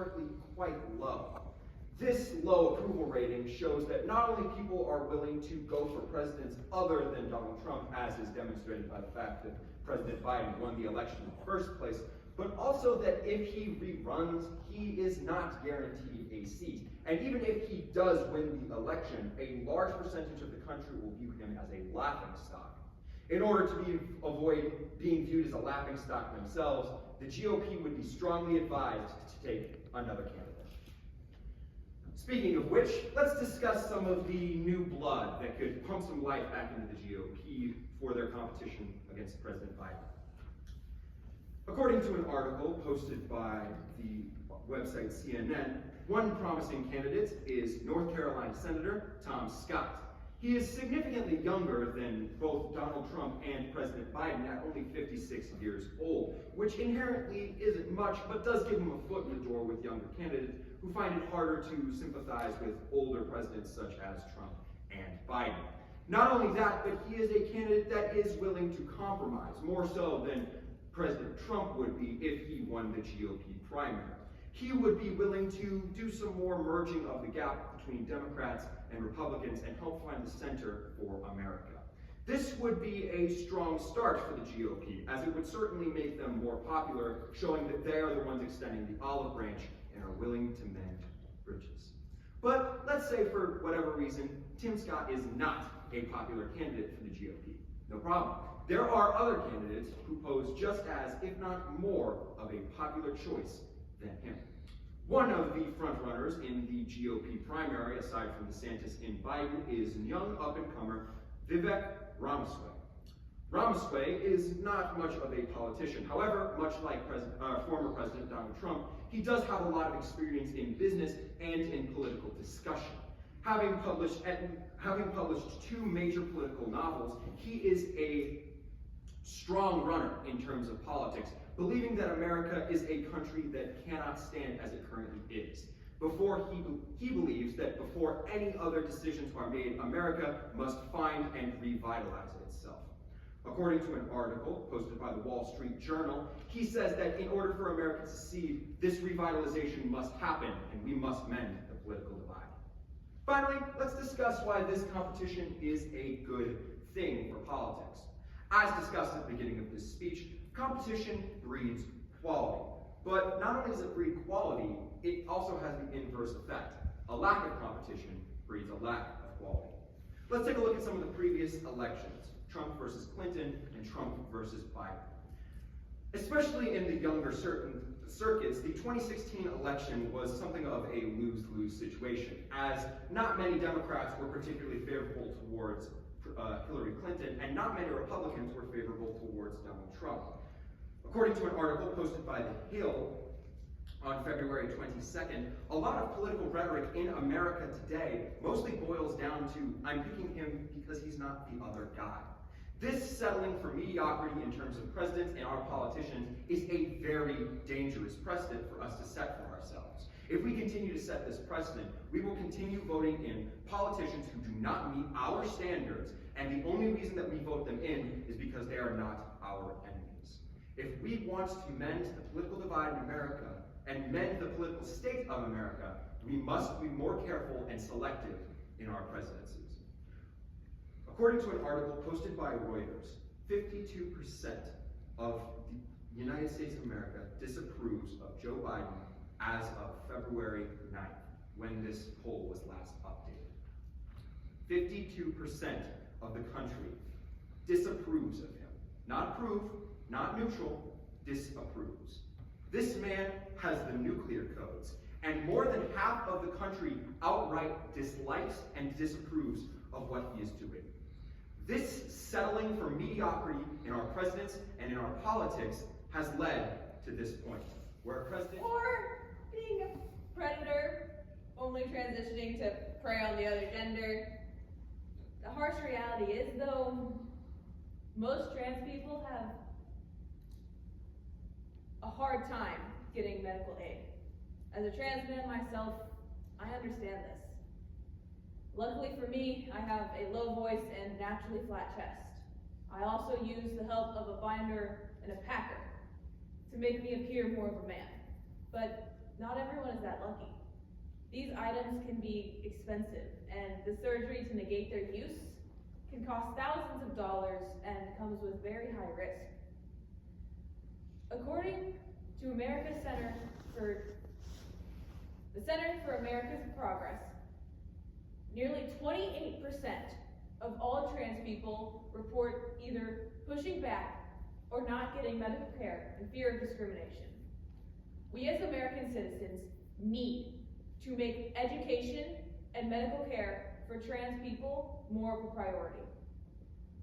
historically quite low. This low approval rating shows that not only people are willing to go for presidents other than Donald Trump, as is demonstrated by the fact that President Biden won the election in the first place, but also that if he reruns, he is not guaranteed a seat. And even if he does win the election, a large percentage of the country will view him as a laughingstock. In order to avoid being viewed as a laughingstock themselves, the GOP would be strongly advised to take another candidate. Speaking of which, let's discuss some of the new blood that could pump some life back into the GOP for their competition against President Biden. According to an article posted by the website CNN, one promising candidate is North Carolina Senator Tom Scott. He is significantly younger than both Donald Trump and President Biden at only 56 years old, which inherently isn't much, but does give him a foot in the door with younger candidates who find it harder to sympathize with older presidents such as Trump and Biden. Not only that, but he is a candidate that is willing to compromise, more so than President Trump would be if he won the GOP primary. He would be willing to do some more merging of the gap between Democrats and Republicans and help find the center for America. This would be a strong start for the GOP, as it would certainly make them more popular, showing that they are the ones extending the olive branch and are willing to mend bridges. But let's say for whatever reason, Tim Scott is not a popular candidate for the GOP. No problem. There are other candidates who pose just as, if not more, of a popular choice than him. One of the frontrunners in the GOP primary, aside from DeSantis and Biden, is young up-and-comer Vivek Ramaswamy. Ramaswamy is not much of a politician. However, much like former President Donald Trump, he does have a lot of experience in business and in political discussion. Having published two major political novels, he is a strong runner in terms of politics, believing that America is a country that cannot stand as it currently is. He believes that before any other decisions are made, America must find and revitalize itself. According to an article posted by the Wall Street Journal, he says that in order for America to succeed, this revitalization must happen, and we must mend the political divide. Finally, let's discuss why this competition is a good thing for politics. As discussed at the beginning of this speech, competition breeds quality. But not only does it breed quality, it also has the inverse effect. A lack of competition breeds a lack of quality. Let's take a look at some of the previous elections, Trump versus Clinton and Trump versus Biden. Especially in the younger circuits, the 2016 election was something of a lose-lose situation, as not many Democrats were particularly favorable towards Hillary Clinton, and not many Republicans were favorable towards Donald Trump. According to an article posted by The Hill on February 22nd, a lot of political rhetoric in America today mostly boils down to, I'm picking him because he's not the other guy. This settling for mediocrity in terms of presidents and our politicians is a very dangerous precedent for us to set for ourselves. If we continue to set this precedent, we will continue voting in politicians who do not meet our standards, and the only reason that we vote them in is because they are not our enemies. If we want to mend the political divide in America and mend the political state of America, we must be more careful and selective in our presidencies. According to an article posted by Reuters, 52% of the United States of America disapproves of Joe Biden as of February 9th, when this poll was last updated. 52% of the country disapproves of him. Not approve, not neutral, disapproves. This man has the nuclear codes, and more than half of the country outright dislikes and disapproves of what he is doing. This settling for mediocrity in our presidents and in our politics has led to this point, where a president... Or being a predator, only transitioning to prey on the other gender. The harsh reality is, though, most trans people have a hard time getting medical aid. As a trans man myself, I understand this. Luckily for me, I have a low voice and naturally flat chest. I also use the help of a binder and a packer to make me appear more of a man. But not everyone is everyone's that lucky. These items can be expensive, and the surgery to negate their use can cost thousands of dollars and comes with very high risk. According to the Center for America's Progress, nearly 28% of all trans people report either pushing back or not getting medical care in fear of discrimination. We as American citizens need to make education and medical care for trans people more of a priority.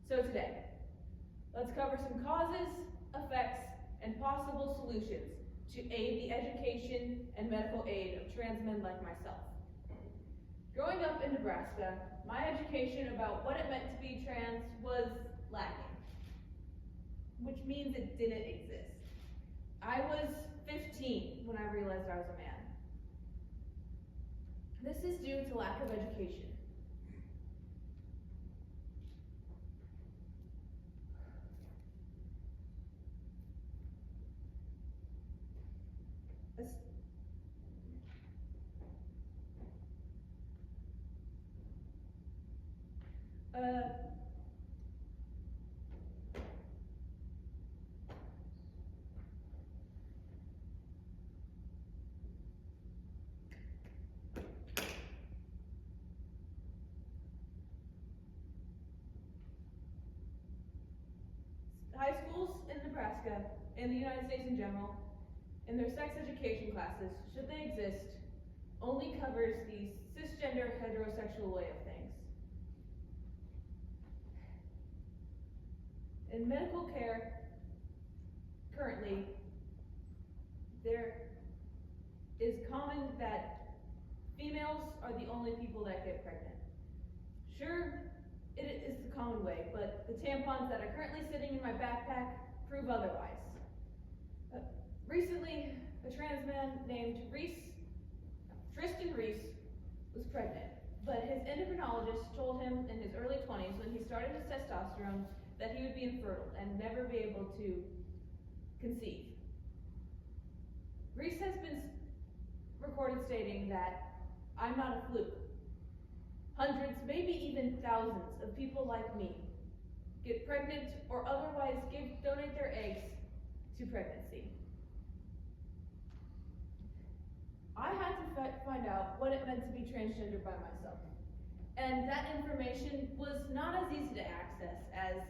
So today, let's cover some causes, effects, and possible solutions to aid the education and medical aid of trans men like myself. Growing up in Nebraska, my education about what it meant to be trans was lacking, which means it didn't exist. I was 15 when I realized I was a man. This is due to lack of education. High schools in Nebraska, in the United States in general, in their sex education classes, should they exist, only covers the cisgender heterosexual way of things. In medical care, currently, there is common that females are the only people that get pregnant. Sure, it is the common way, but the tampons that are currently sitting in my backpack prove otherwise. Recently, a trans man named Tristan Reese, was pregnant, but his endocrinologist told him in his early 20s when he started his testosterone that he would be infertile and never be able to conceive. Reese has been recorded stating that, "I'm not a fluke. Hundreds, maybe even thousands of people like me get pregnant or otherwise donate their eggs to pregnancy." I had to find out what it meant to be transgender by myself. And that information was not as easy to access as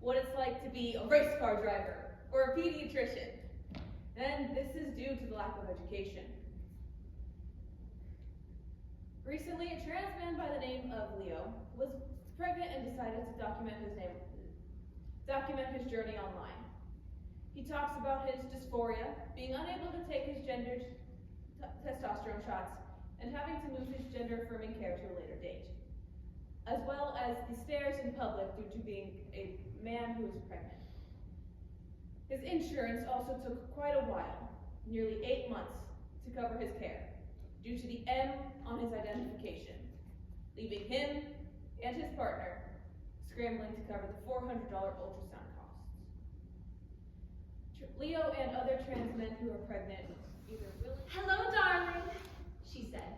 what it's like to be a race car driver or a pediatrician. And this is due to the lack of education. Recently, a trans man by the name of Leo was pregnant and decided to document his journey online. He talks about his dysphoria, being unable to take his gendered testosterone shots, and having to move his gender-affirming care to a later date, as well as the stares in public due to being a man who is pregnant. His insurance also took quite a while, nearly 8 months, to cover his care, due to the M on his identification, leaving him and his partner scrambling to cover the $400 ultrasound costs. Leo and other trans men who are pregnant either will— "Hello, darling," she said.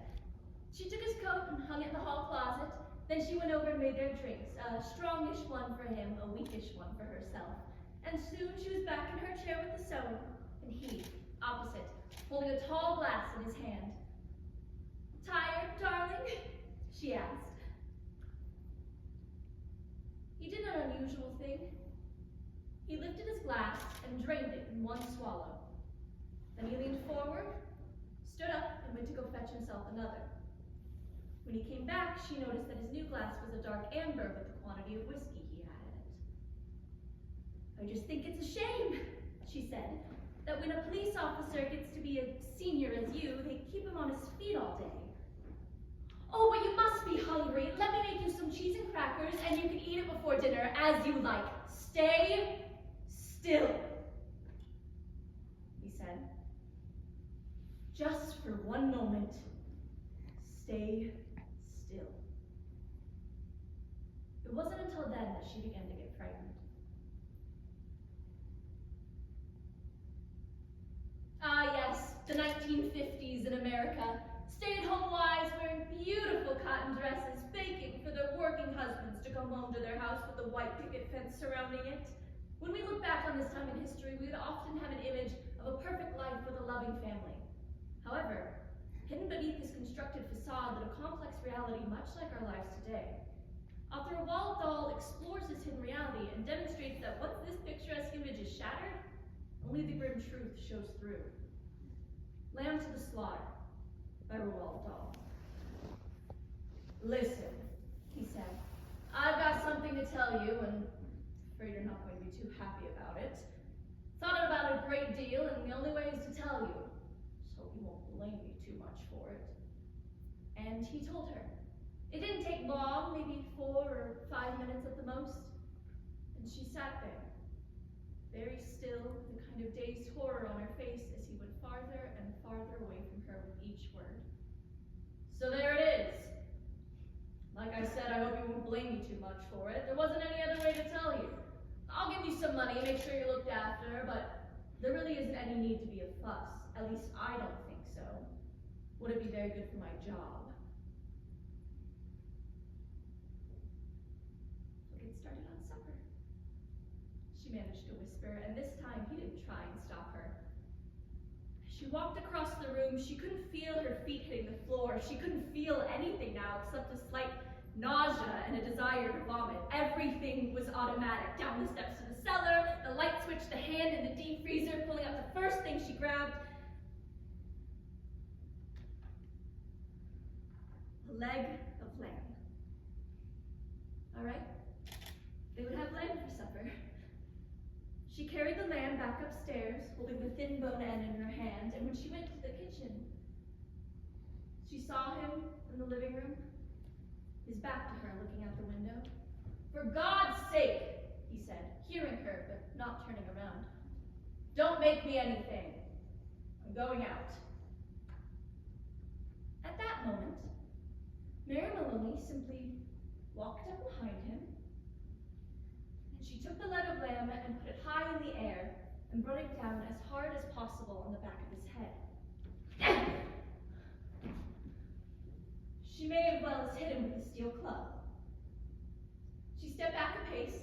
She took his coat and hung it in the hall closet. Then she went over and made their drinks, a strongish one for him, a weakish one for herself. And soon she was back in her chair with the sewing, and he, opposite, holding a tall glass in his hand. "Tired, darling?" she asked. He did an unusual thing. He lifted his glass and drained it in one swallow. Then he leaned forward, stood up, and went to go fetch himself another. When he came back, she noticed that his new glass was a dark amber with the quantity of whiskey he had in it. "I just think it's a shame," she said, "that when a police officer gets to be as senior as you, they keep him on his feet all day. Oh, but you must be hungry. Let me make you some cheese and crackers, and you can eat it before dinner as you like. Stay still," he said. "Just for one moment, stay still." It wasn't until then that she began to get pregnant. Ah, yes, the 1950s in America. come home to their house with a white picket fence surrounding it. When we look back on this time in history, we would often have an image of a perfect life with a loving family. However, hidden beneath this constructed facade lived a complex reality much like our lives today. Author Roald Dahl explores this hidden reality and demonstrates that once this picturesque image is shattered, only the grim truth shows through. Lamb to the Slaughter by Roald Dahl. Listen, he said, I've got something to tell you, and I'm afraid you're not going to be too happy about it. Thought about it a great deal, and the only way is to tell you. Just hope you won't blame me too much for it. And he told her. It didn't take long, maybe 4 or 5 minutes at the most. And she sat there, very still, with a kind of dazed horror on her face as he went farther and farther away from her with each word. So there it is. Like I said, I hope you won't blame me too much for it. There wasn't any other way to tell you. I'll give you some money, make sure you're looked after, but there really isn't any need to be a fuss. At least I don't think so. Would it be very good for my job? We'll get started on supper, she managed to whisper, and this time he didn't try and stop her. As she walked across the room, she couldn't feel her feet hitting the floor. She couldn't feel anything now except a slight nausea and a desire to vomit. Everything was automatic. Down the steps to the cellar, the light switch, the hand in the deep freezer, pulling up the first thing she grabbed. A leg of lamb. All right, they would have lamb for supper. She carried the lamb back upstairs, holding the thin bone end in her hand, and when she went to the kitchen, she saw him in the living room, his back to her, looking out the window. For God's sake, he said, hearing her, but not turning around. Don't make me anything. I'm going out. At that moment, Mary Maloney simply walked up behind him, and she took the leg of lamb and put it high in the air and brought it down as hard as possible on the back of his head. She may as well as hit him with a steel club. She stepped back a pace